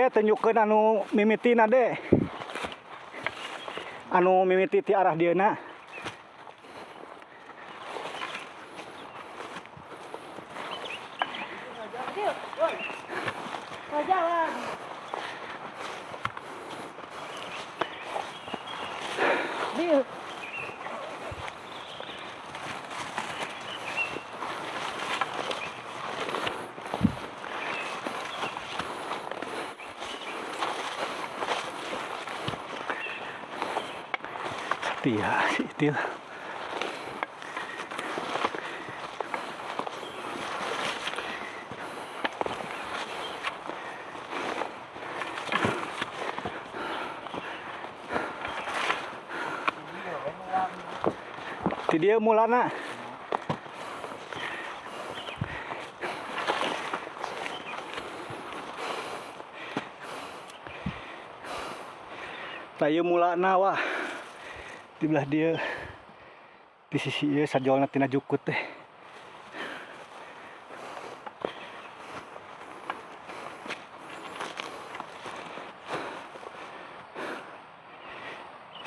Dek tunjukkeun anu mimitina Dek. Anu mimiti ti arah dieuna. Jalan. Bil. Setia si Itil. Ti dieu mulana. Tayu mulana wah. Di belah dia di sisi ieu sajolna tina jukut teh.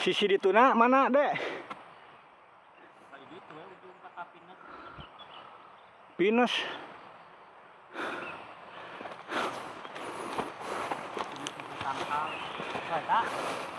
Sisi dituna mana, Dek? Pinus. Tangkal.